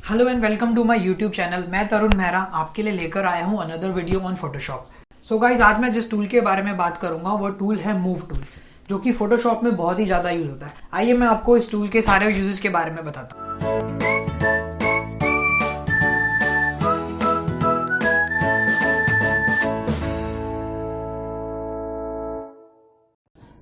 Hello and welcome to my YouTube channel. मैं तरुण मेहरा आपके लिए लेकर आया हूं another video on Photoshop. So guys, आज मैं जिस टूल के बारे में बात करूंगा वो टूल है मूव टूल, जो कि फोटोशॉप में बहुत ही ज़्यादा यूज होता है। आइए मैं आपको इस टूल के सारे यूजेस के बारे में बताता हूँ।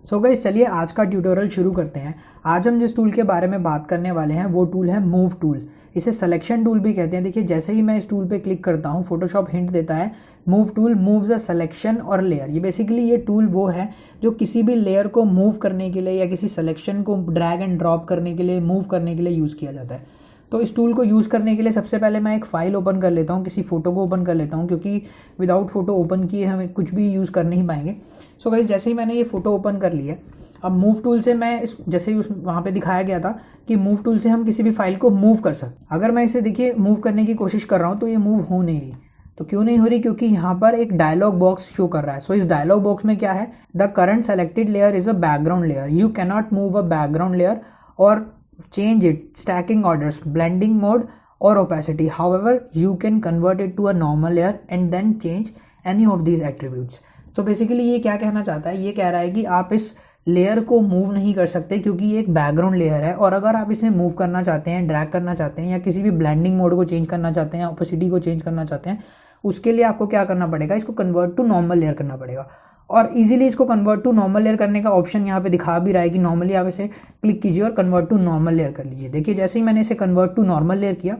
सो गाइस, चलिए आज का ट्यूटोरियल शुरू करते हैं। आज हम जिस टूल के बारे में बात करने वाले हैं वो टूल है मूव टूल। इसे सिलेक्शन टूल भी कहते हैं। देखिए, जैसे ही मैं इस टूल पे क्लिक करता हूँ फोटोशॉप हिंट देता है move tool moves a selection और लेयर। ये बेसिकली ये टूल वो है जो किसी भी लेयर को मूव करने के लिए या किसी सिलेक्शन को ड्रैग एंड ड्रॉप करने के लिए, मूव करने के लिए यूज़ किया जाता है। तो इस टूल को यूज़ करने के लिए सबसे पहले मैं एक फ़ाइल ओपन कर लेता हूँ, किसी फ़ोटो को ओपन कर लेता हूँ, क्योंकि विदाउट फ़ोटो ओपन किए हमें कुछ भी यूज़ कर नहीं पाएंगे। सो गाइस, जैसे ही मैंने ये फ़ोटो ओपन कर लिया, अब मूव टूल से मैं इस जैसे ही वहाँ पे दिखाया गया था कि मूव टूल से हम किसी भी फाइल को मूव कर सकते। अगर मैं इसे देखिए मूव करने की कोशिश कर रहा हूँ तो ये मूव हो नहीं रही। तो क्यों नहीं हो रही? क्योंकि यहाँ पर एक डायलॉग बॉक्स शो कर रहा है। सो इस डायलॉग बॉक्स में क्या है? The current selected layer is a background layer, you can not move a background layer और change it, stacking orders, blending mode और opacity. However you can convert it to a normal layer and then change any of these attributes. तो basically ये क्या कहना चाहता है? ये कह रहा है कि आप इस लेयर को मूव नहीं कर सकते क्योंकि ये एक बैकग्राउंड लेयर है, और अगर आप इसे मूव करना चाहते हैं, ड्रैग करना चाहते हैं, या किसी भी ब्लेंडिंग मोड को चेंज करना चाहते हैं, ओपेसिटी को चेंज करना चाहते हैं, उसके लिए आपको क्या करना पड़ेगा? इसको कन्वर्ट टू नॉर्मल लेयर करना पड़ेगा। और इजीली इसको कन्वर्ट टू नॉर्मल लेयर करने का ऑप्शन यहाँ पे दिखा भी रहा है कि नॉर्मली आप इसे क्लिक कीजिए और कन्वर्ट टू नॉर्मल लेयर कर लीजिए। देखिए, जैसे ही मैंने इसे कन्वर्ट टू नॉर्मल लेयर किया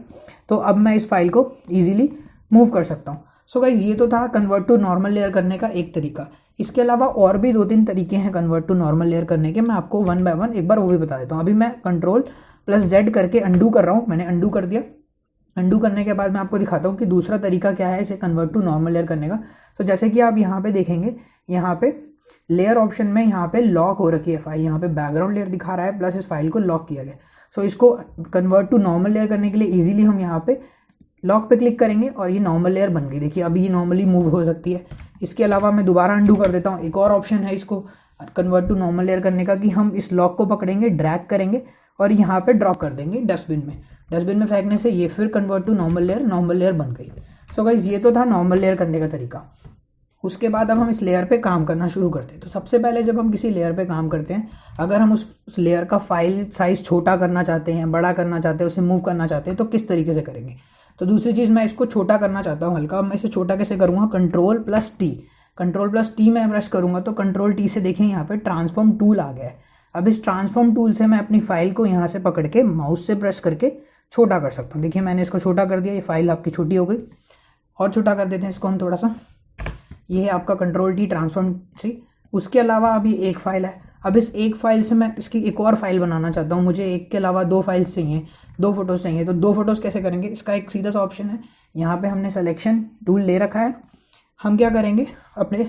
तो अब मैं इस फाइल को ईजिली मूव कर सकता हूँ। सो गाइज, ये तो था कन्वर्ट टू नॉर्मल लेयर करने का एक तरीका। इसके अलावा और भी 2-3 तरीके हैं कन्वर्ट टू नॉर्मल लेयर करने के। मैं आपको वन बाय वन एक बार वो भी बता देता हूँ। अभी मैं Ctrl+Z करके अंडू कर रहा हूँ। मैंने अंडू कर दिया। अंडू करने के बाद मैं आपको दिखाता हूँ कि दूसरा तरीका क्या है इसे कन्वर्ट टू नॉर्मल लेयर करने का। तो जैसे कि आप यहाँ पे देखेंगे, यहाँ पे लेयर ऑप्शन में यहाँ पे लॉक हो रखी है फाइल। यहाँ पे बैकग्राउंड लेयर दिखा रहा है, प्लस इस फाइल को लॉक किया गया। सो इसको कन्वर्ट टू नॉर्मल लेयर करने के लिए ईजिली हम यहाँ पे लॉक पे क्लिक करेंगे और ये नॉर्मल लेयर बन गई। देखिए, अभी ये नॉर्मली मूव हो सकती है। इसके अलावा मैं दोबारा अंडू कर देता हूँ। एक और ऑप्शन है इसको कन्वर्ट टू नॉर्मल लेयर करने का कि हम इस लॉक को पकड़ेंगे, ड्रैग करेंगे और यहाँ पे ड्रॉप कर देंगे डस्टबिन में। डस्टबिन में फेंकने से ये फिर कन्वर्ट टू नॉर्मल लेयर बन गई। सो गाइज, ये तो था नॉर्मल लेयर करने का तरीका। उसके बाद अब हम इस लेयर पे काम करना शुरू करते हैं। तो सबसे पहले जब हम किसी लेयर पे काम करते हैं, अगर हम उस लेयर का फाइल साइज छोटा करना चाहते हैं, बड़ा करना चाहते हैं, उसे मूव करना चाहते हैं, तो किस तरीके से करेंगे? तो दूसरी चीज़, मैं इसको छोटा करना चाहता हूँ हल्का। मैं इसे छोटा कैसे करूँगा? Ctrl+T। Ctrl+T मैं प्रेस करूँगा तो Ctrl+T से देखें यहाँ पे ट्रांसफॉर्म टूल आ गया है। अब इस ट्रांसफॉर्म टूल से मैं अपनी फाइल को यहाँ से पकड़ के माउस से प्रेस करके छोटा कर सकता हूँ। देखिए, मैंने इसको छोटा कर दिया। ये फाइल आपकी छोटी हो गई। और छोटा कर देते हैं इसको हम थोड़ा सा। ये है आपका Ctrl+T ट्रांसफॉर्म से। उसके अलावा अभी एक फाइल है। अब इस एक फाइल से मैं इसकी एक और फाइल बनाना चाहता हूँ। मुझे एक के अलावा 2 फाइल्स चाहिए, 2 फोटोज़ चाहिए। तो 2 फोटोज़ कैसे करेंगे? इसका एक सीधा सा ऑप्शन है। यहाँ पे हमने सिलेक्शन टूल ले रखा है। हम क्या करेंगे? अपने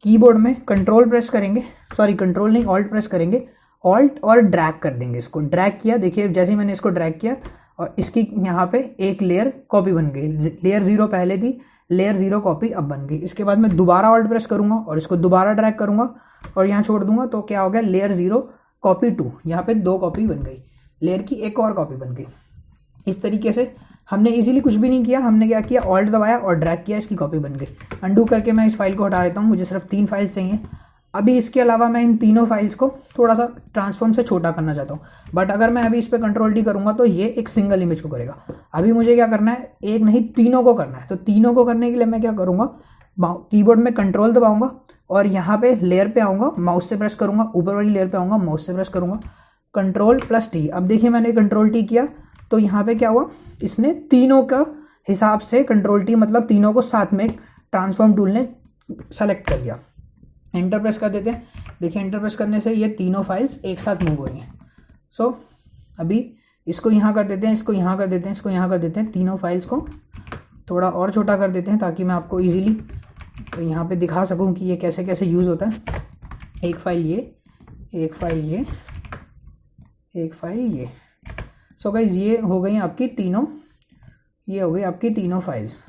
कीबोर्ड में कंट्रोल प्रेस करेंगे, सॉरी कंट्रोल नहीं, ऑल्ट प्रेस करेंगे। ऑल्ट और ड्रैग कर देंगे। इसको ड्रैग किया। देखिए, जैसे ही मैंने इसको ड्रैग किया और इसकी यहाँ पे एक लेयर कॉपी बन गई। लेयर 0 पहले थी, लेयर 0 कॉपी अब बन गई। इसके बाद मैं दोबारा ऑल्ट प्रेस करूँगा और इसको दोबारा ड्रैग करूँगा और यहाँ छोड़ दूंगा। तो क्या हो गया? Layer 0 copy 2। यहाँ पे 2 कॉपी बन गई। लेयर की एक और कॉपी बन गई। इस तरीके से हमने इजीली कुछ भी नहीं किया। हमने क्या किया? ऑल्ट दबाया और ड्रैग किया, इसकी कॉपी बन गई। अंडू करके मैं इस फाइल को हटा देता हूँ। मुझे सिर्फ 3 फाइल्स चाहिए। अभी इसके अलावा मैं इन तीनों फाइल्स को थोड़ा सा ट्रांसफॉर्म से छोटा करना चाहता हूँ। बट अगर मैं अभी इस पर Ctrl+T करूँगा तो ये एक सिंगल इमेज को करेगा। अभी मुझे क्या करना है? एक नहीं, तीनों को करना है। तो तीनों को करने के लिए मैं क्या करूँगा? कीबोर्ड में कंट्रोल दबाऊंगा और यहाँ पे लेयर पे आऊँगा, माउस से प्रेस करूँगा। ऊपर वाली लेयर पे आऊँगा, माउस से प्रेस करूँगा, Ctrl+T। अब देखिए, मैंने Ctrl+T किया तो यहाँ पे क्या हुआ? इसने तीनों का हिसाब से Ctrl+T मतलब तीनों को साथ में ट्रांसफॉर्म टूल ने सेलेक्ट कर दिया। एंटर प्रेस कर देते हैं। देखिए, एंटर प्रेस करने से ये तीनों फाइल्स एक साथ मूव हो रही हैं। सो अभी इसको यहाँ कर देते हैं, इसको यहाँ कर देते हैं, इसको यहाँ कर देते हैं। तीनों फाइल्स को थोड़ा और छोटा कर देते हैं ताकि मैं आपको ईजिली यहाँ पे दिखा सकूँ कि ये कैसे कैसे यूज़ होता है। एक फाइल ये, एक फाइल ये, एक फाइल ये। सो गाइज, ये हो गई आपकी तीनों, ये हो गई आपकी तीनों फाइल्स।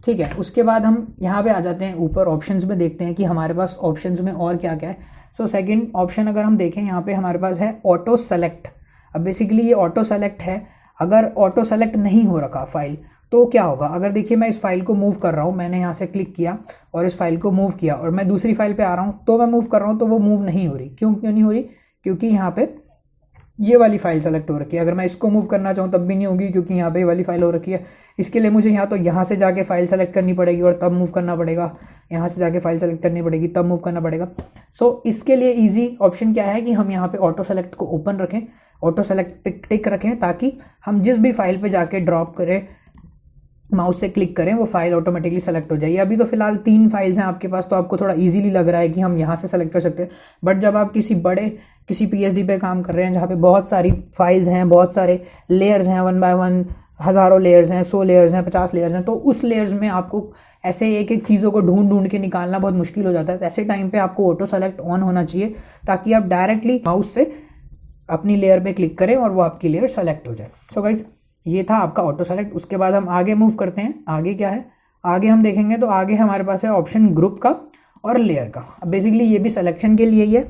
ठीक है। उसके बाद हम यहाँ पे आ जाते हैं ऊपर ऑप्शंस में, देखते हैं कि हमारे पास ऑप्शंस में और क्या क्या है। सो सेकंड ऑप्शन अगर हम देखें, यहाँ पे हमारे पास है ऑटो सेलेक्ट। अब बेसिकली ये ऑटो सेलेक्ट है। अगर ऑटो सेलेक्ट नहीं हो रखा फाइल तो क्या होगा, अगर देखिए मैं इस फाइल को मूव कर रहा हूँ, मैंने यहाँ से क्लिक किया और इस फाइल को मूव किया और मैं दूसरी फाइल पे आ रहा हूँ तो मैं मूव कर रहा हूँ तो वो मूव नहीं हो रही। क्यों नहीं हो रही? क्योंकि यहाँ पे ये वाली फाइल सेलेक्ट हो रखी है। अगर मैं इसको मूव करना चाहूँ तब भी नहीं होगी क्योंकि यहाँ पे ये वाली फाइल हो रखी है। इसके लिए मुझे यहाँ से जाके फाइल सेलेक्ट करनी पड़ेगी और तब मूव करना पड़ेगा, यहाँ से जाके फाइल सेलेक्ट करनी पड़ेगी तब मूव करना पड़ेगा। सो इसके लिए ईजी ऑप्शन क्या है कि हम यहाँ पे ऑटो सेलेक्ट को ओपन रखें, ऑटो सेलेक्ट टिक रखें, ताकि हम जिस भी फाइल पे जाके ड्रॉप करें, माउस से क्लिक करें, वो फाइल ऑटोमेटिकली सेलेक्ट हो जाएगी। अभी तो फिलहाल 3 फाइल्स हैं आपके पास तो आपको थोड़ा इजीली लग रहा है कि हम यहाँ से सेलेक्ट कर सकते हैं, बट जब आप किसी पीएचडी पे काम कर रहे हैं जहाँ पे बहुत सारी फाइल्स हैं, बहुत सारे लेयर्स हैं, 1 बाय 1 हज़ारों लेयर्स हैं, 100 लेयर्स हैं, 50 लेयर्स हैं, तो उस लेयर्स में आपको ऐसे एक एक चीज़ों को ढूंढ के निकालना बहुत मुश्किल हो जाता है। तो ऐसे टाइम पे आपको ऑटो सेलेक्ट ऑन होना चाहिए ताकि आप डायरेक्टली माउस से अपनी लेयर पे क्लिक करें और वो आपकी लेयर सेलेक्ट हो जाए। सो गाइज ये था आपका ऑटो सेलेक्ट। उसके बाद हम आगे मूव करते हैं। आगे क्या है, आगे हम देखेंगे तो आगे हमारे पास है ऑप्शन ग्रुप का और लेयर का। अब बेसिकली ये भी सिलेक्शन के लिए ही है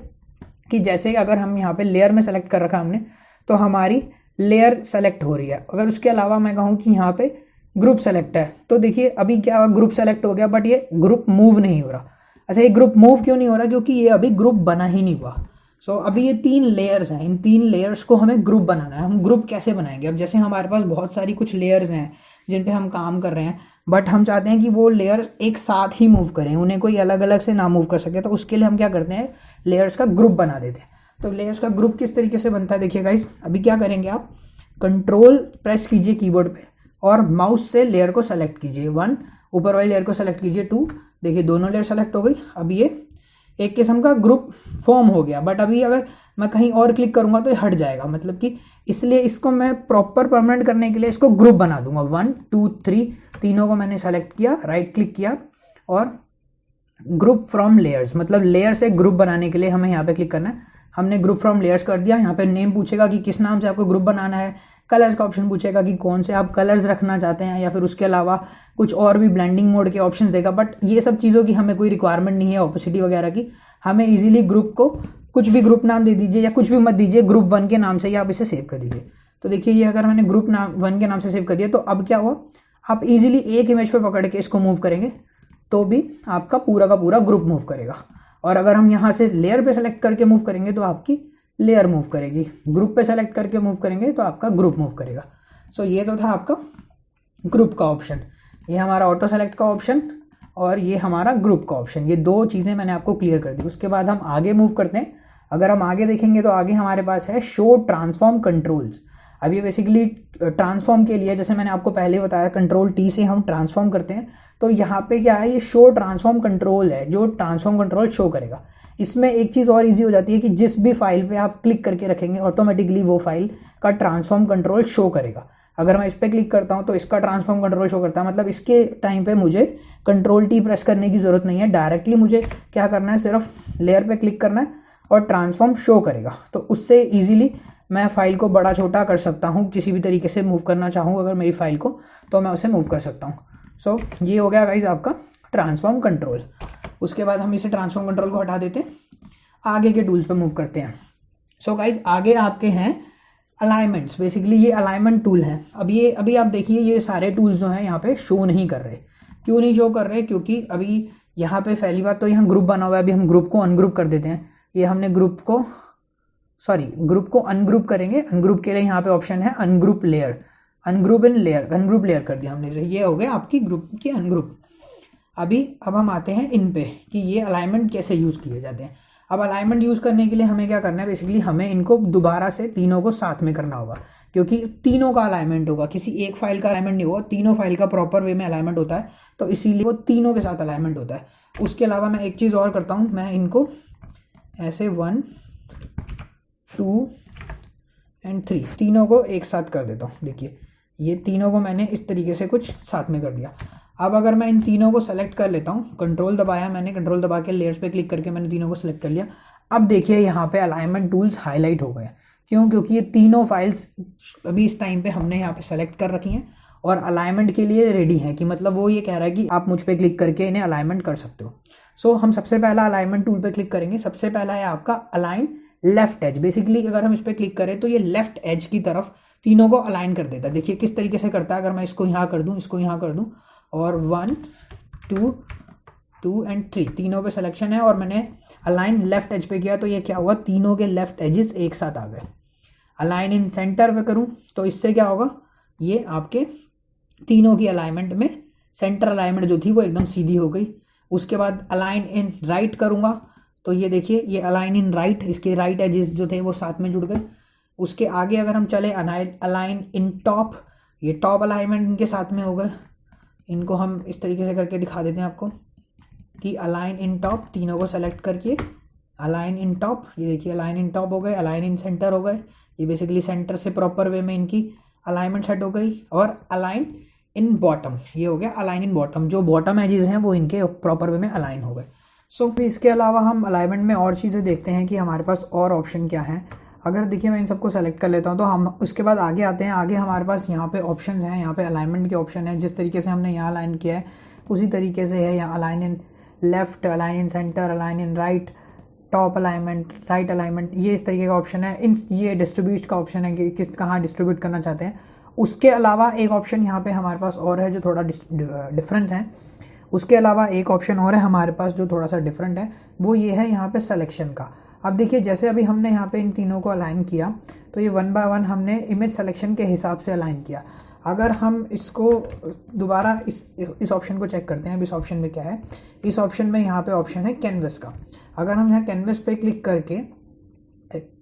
कि जैसे अगर हम यहाँ पे लेयर में सेलेक्ट कर रखा हमने तो हमारी लेयर सेलेक्ट हो रही है। अगर उसके अलावा मैं कहूँ कि यहाँ पे ग्रुप सेलेक्ट है तो देखिए अभी क्या ग्रुप सेलेक्ट हो गया बट ये ग्रुप मूव नहीं हो रहा। अच्छा, ये ग्रुप मूव क्यों नहीं हो रहा? क्योंकि ये अभी ग्रुप बना ही नहीं हुआ। सो अभी ये 3 लेयर्स हैं, इन 3 लेयर्स को हमें ग्रुप बनाना है। हम ग्रुप कैसे बनाएंगे? अब जैसे हमारे पास बहुत सारी कुछ लेयर्स हैं जिन पे हम काम कर रहे हैं बट हम चाहते हैं कि वो लेयर एक साथ ही मूव करें, उन्हें कोई अलग अलग से ना मूव कर सके। तो उसके लिए हम क्या करते हैं, लेयर्स का ग्रुप बना देते हैं। तो लेयर्स का ग्रुप किस तरीके से बनता है देखिए गाइस। अभी क्या करेंगे, आप कंट्रोल प्रेस कीजिए कीबोर्ड पे और माउस से लेयर को सेलेक्ट कीजिए 1, ऊपर वाली लेयर को सेलेक्ट कीजिए 2। देखिए दोनों लेयर सेलेक्ट हो गई। अब ये एक किस्म का ग्रुप फॉर्म हो गया। बट अभी अगर मैं कहीं और क्लिक करूंगा तो ये हट जाएगा, मतलब कि इसलिए इसको मैं प्रॉपर परमानेंट करने के लिए इसको ग्रुप बना दूंगा। 1 2 3 तीनों को मैंने सेलेक्ट किया, राइट क्लिक किया और ग्रुप फ्रॉम लेयर्स, मतलब लेयर से ग्रुप बनाने के लिए हमें यहाँ पे क्लिक करना है। हमने ग्रुप फ्रॉम लेयर्स कर दिया। यहाँ पे नेम पूछेगा कि किस नाम से आपको ग्रुप बनाना है, कलर्स का ऑप्शन पूछेगा कि कौन से आप कलर्स रखना चाहते हैं, या फिर उसके अलावा कुछ और भी ब्लेंडिंग मोड के ऑप्शन देगा। बट ये सब चीज़ों की हमें कोई रिक्वायरमेंट नहीं है, ऑपोसिटी वगैरह की। हमें इजीली ग्रुप को कुछ भी ग्रुप नाम दे दीजिए या कुछ भी मत दीजिए, ग्रुप 1 के नाम से ही आप इसे सेव कर दीजिए। तो देखिए ये अगर मैंने ग्रुप 1 के नाम से सेव कर दिया तो अब क्या हुआ, आप इजीली एक इमेज पे पकड़ के इसको मूव करेंगे तो भी आपका पूरा का पूरा ग्रुप मूव करेगा। और अगर हम यहाँ से लेयर पे सेलेक्ट करके मूव करेंगे तो आपकी लेयर मूव करेगी, ग्रुप पे सेलेक्ट करके मूव करेंगे तो आपका ग्रुप मूव करेगा। सो ये तो था आपका ग्रुप का ऑप्शन, ये हमारा ऑटो सेलेक्ट का ऑप्शन और ये हमारा ग्रुप का ऑप्शन। ये 2 चीज़ें मैंने आपको क्लियर कर दी। उसके बाद हम आगे मूव करते हैं। अगर हम आगे देखेंगे तो आगे हमारे पास है शो ट्रांसफॉर्म कंट्रोल्स। अब ये बेसिकली ट्रांसफॉर्म के लिए, जैसे मैंने आपको पहले बताया कंट्रोल T से हम ट्रांसफॉर्म करते हैं, तो यहाँ पे क्या है, ये शो ट्रांसफॉर्म कंट्रोल है जो ट्रांसफॉर्म कंट्रोल शो करेगा। इसमें एक चीज़ और इजी हो जाती है कि जिस भी फाइल पे आप क्लिक करके रखेंगे ऑटोमेटिकली वो फाइल का ट्रांसफॉर्म कंट्रोल शो करेगा। अगर मैं इस पर क्लिक करता हूँ तो इसका ट्रांसफॉर्म कंट्रोल शो करता है, मतलब इसके टाइम पे मुझे कंट्रोल T प्रेस करने की ज़रूरत नहीं है, डायरेक्टली मुझे क्या करना है, सिर्फ लेयर पे क्लिक करना है और ट्रांसफॉर्म शो करेगा। तो उससे ईजिली मैं फाइल को बड़ा छोटा कर सकता हूँ, किसी भी तरीके से मूव करना चाहूँ अगर मेरी फाइल को तो मैं उसे मूव कर सकता हूँ। सो ये हो गया गाइज आपका ट्रांसफॉर्म कंट्रोल। उसके बाद हम इसे ट्रांसफॉर्म कंट्रोल को हटा देते हैं, आगे के टूल्स पे मूव करते हैं। सो गाइज आगे आपके हैं अलाइनमेंट्स। बेसिकली ये अलाइनमेंट टूल हैं। अभी आप देखिए ये सारे टूल्स जो हैं यहाँ पे शो नहीं कर रहे। क्यों नहीं शो कर रहे? क्योंकि अभी यहाँ पे पहली बात तो यहाँ ग्रुप बना हुआ है। अभी हम ग्रुप को अनग्रुप कर देते हैं। ये हमने ग्रुप को अनग्रुप करेंगे। अनग्रुप के लिए यहाँ पे ऑप्शन है अनग्रुप लेयर, अनग्रुप लेयर कर दिया हमने। ये हो गया आपकी ग्रुप की अनग्रुप। अब हम आते हैं इन पे कि ये अलाइनमेंट कैसे यूज़ किए जाते हैं। अब अलाइनमेंट यूज़ करने के लिए हमें क्या करना है, बेसिकली हमें इनको दोबारा से तीनों को साथ में करना होगा, क्योंकि तीनों का अलाइनमेंट होगा, किसी एक फाइल का अलाइनमेंट नहीं होगा, तीनों फाइल का प्रॉपर वे में अलाइनमेंट होता है, तो इसीलिए वो तीनों के साथ अलाइनमेंट होता है। उसके अलावा मैं एक चीज़ और करता हूँ, मैं इनको ऐसे 1 2 एंड 3 तीनों को एक साथ कर देता हूँ। देखिए ये तीनों को मैंने इस तरीके से कुछ साथ में कर दिया। अब अगर मैं इन तीनों को सेलेक्ट कर लेता हूँ, कंट्रोल दबाया मैंने, कंट्रोल दबा के लेयर्स पे क्लिक करके मैंने तीनों को सेलेक्ट कर लिया। अब देखिए यहाँ पे अलाइनमेंट टूल्स हाईलाइट हो गए। क्यों? क्योंकि ये तीनों फाइल्स अभी इस टाइम पे हमने यहाँ पे सेलेक्ट कर रखी हैं और अलाइनमेंट के लिए रेडी हैं, कि मतलब वो ये कह रहा है कि आप मुझ पर क्लिक करके इन्हें अलाइनमेंट कर सकते हो। सो हम सबसे पहला अलाइनमेंट टूल पर क्लिक करेंगे। सबसे पहला है आपका अलाइन लेफ्ट एज। बेसिकली अगर हम इस पर क्लिक करें तो ये लेफ्ट एज की तरफ तीनों को अलाइन कर देता है। देखिए किस तरीके से करता है, अगर मैं इसको यहाँ कर दूँ, इसको यहाँ कर दूँ और 1 2 2 एंड 3 तीनों पे सिलेक्शन है और मैंने अलाइन लेफ्ट एज पे किया तो ये क्या हुआ, तीनों के लेफ्ट एजेस एक साथ आ गए। अलाइन इन सेंटर पे करूँ तो इससे क्या होगा, ये आपके तीनों की अलाइनमेंट में सेंटर अलाइनमेंट जो थी वो एकदम सीधी हो गई। उसके बाद अलाइन इन राइट करूँगा तो ये देखिए ये अलाइन इन राइट, इसके राइट एजेस जो थे वो साथ में जुड़ गए। उसके आगे अगर हम चले अलाइन इन टॉप, ये टॉप अलाइनमेंट इनके साथ में हो गए। इनको हम इस तरीके से करके दिखा देते हैं आपको कि अलाइन इन टॉप, तीनों को सेलेक्ट करके अलाइन इन टॉप, ये देखिए अलाइन इन टॉप हो गए, अलाइन इन सेंटर हो गए। ये बेसिकली सेंटर से प्रॉपर वे में इनकी अलाइनमेंट सेट हो गई। और अलाइन इन बॉटम, ये हो गया अलाइन इन बॉटम, जो बॉटम एजेस हैं वो इनके प्रॉपर वे में अलाइन हो गए। सो इसके अलावा हम अलाइनमेंट में और चीज़ें देखते हैं कि हमारे पास और ऑप्शन क्या है। अगर देखिए मैं इन सबको सेलेक्ट कर लेता हूँ तो हम उसके बाद आगे आते हैं। आगे हमारे पास यहाँ पे ऑप्शन हैं, यहाँ पे अलाइनमेंट के ऑप्शन है। जिस तरीके से हमने यहाँ अलाइन किया है उसी तरीके से है यहाँ align in left, align in centre, align in right, top alignment, right alignment, ये इस तरीके का ऑप्शन है। ये डिस्ट्रीब्यूट का ऑप्शन है कि किस कहाँ डिस्ट्रीब्यूट करना चाहते हैं। उसके अलावा एक ऑप्शन यहाँ पे हमारे पास और है जो थोड़ा डिफरेंट है। उसके अलावा एक ऑप्शन और है हमारे पास जो थोड़ा सा डिफरेंट है, वो ये है यहाँ पे सिलेक्शन का। अब देखिए जैसे अभी हमने यहाँ पे इन तीनों को अलाइन किया तो ये 1 बाय 1 हमने इमेज सिलेक्शन के हिसाब से अलाइन किया। अगर हम इसको दोबारा इस ऑप्शन को चेक करते हैं, अब इस ऑप्शन में क्या है, इस ऑप्शन में यहाँ पे ऑप्शन है कैनवस का। अगर हम यहाँ कैनवस पे क्लिक करके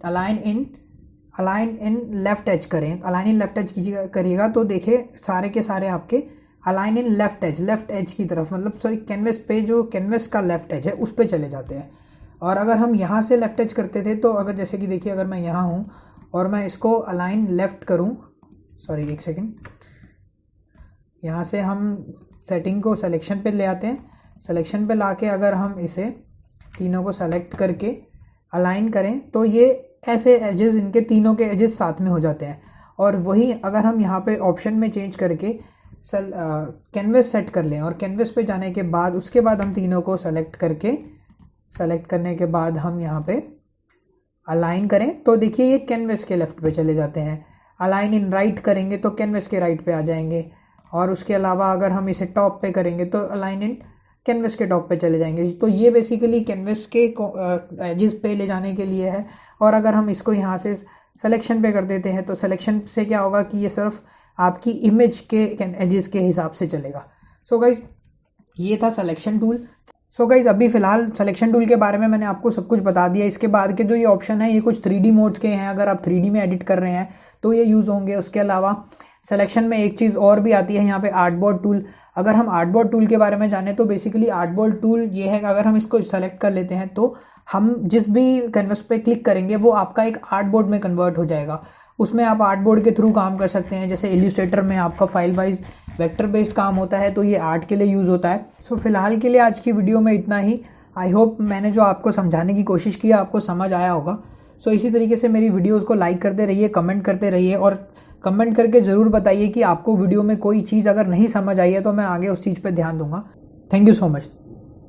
अलाइन इन लेफ्ट एज करें, अलाइन इन लेफ्ट एज करिएगा तो देखिए सारे के सारे आपके अलाइन इन लेफ्ट एज की तरफ, मतलब सॉरी कैनवस पे जो कैनवस का लेफ्ट एज है उस पर चले जाते हैं। और अगर हम यहाँ से लेफ्ट एज करते थे तो अगर जैसे कि देखिए अगर मैं यहाँ हूँ और मैं इसको अलाइन लेफ्ट करूँ, सॉरी एक सेकेंड, यहाँ से हम सेटिंग को सिलेक्शन पे ले आते हैं। सिलेक्शन पे लाके अगर हम इसे तीनों को सेलेक्ट करके अलाइन करें तो ये ऐसे एजेस, इनके तीनों के एजेस साथ में हो जाते हैं। और वही अगर हम यहाँ पे ऑप्शन में चेंज करके कैनवस सेट कर लें और कैनवस पे जाने के बाद उसके बाद हम तीनों को सेलेक्ट करने के बाद हम यहाँ पे अलाइन करें तो देखिए ये कैनवस के लेफ्ट पे चले जाते हैं। अलाइन इन राइट करेंगे तो कैनवस के राइट पे आ जाएंगे। और उसके अलावा अगर हम इसे टॉप पे करेंगे तो अलाइन इन कैनवस के टॉप पे चले जाएंगे। तो ये बेसिकली कैनवस के एजेस पे ले जाने के लिए है। और अगर हम इसको यहाँ से सिलेक्शन पे कर देते हैं तो सिलेक्शन से क्या होगा कि ये सिर्फ आपकी इमेज के एजेस के हिसाब से चलेगा। सो गाइज ये था सिलेक्शन टूल। सो गाइज अभी फ़िलहाल सिलेक्शन टूल के बारे में मैंने आपको सब कुछ बता दिया। इसके बाद के जो ये ऑप्शन है ये कुछ 3D मोड्स के हैं, अगर आप 3D में एडिट कर रहे हैं तो ये यूज़ होंगे। उसके अलावा सिलेक्शन में एक चीज़ और भी आती है यहाँ पे आर्टबोर्ड टूल। अगर हम आर्टबोर्ड टूल के बारे में जाने तो बेसिकली आर्टबोर्ड टूल ये है कि अगर हम इसको सेलेक्ट कर लेते हैं तो हम जिस भी कैनवस पे क्लिक करेंगे वो आपका एक आर्टबोर्ड में कन्वर्ट हो जाएगा। उसमें आप आर्टबोर्ड के थ्रू काम कर सकते हैं। जैसे इल्यूस्ट्रेटर में आपका फाइल वाइज वेक्टर बेस्ड काम होता है तो ये आर्ट के लिए यूज़ होता है। सो फिलहाल के लिए आज की वीडियो में इतना ही। आई होप मैंने जो आपको समझाने की कोशिश की आपको समझ आया होगा। सो इसी तरीके से मेरी वीडियोज़ को लाइक करते रहिए, कमेंट करते रहिए और कमेंट करके ज़रूर बताइए कि आपको वीडियो में कोई चीज़ अगर नहीं समझ आई है तो मैं आगे उस चीज़ पर ध्यान दूंगा। Thank you so much.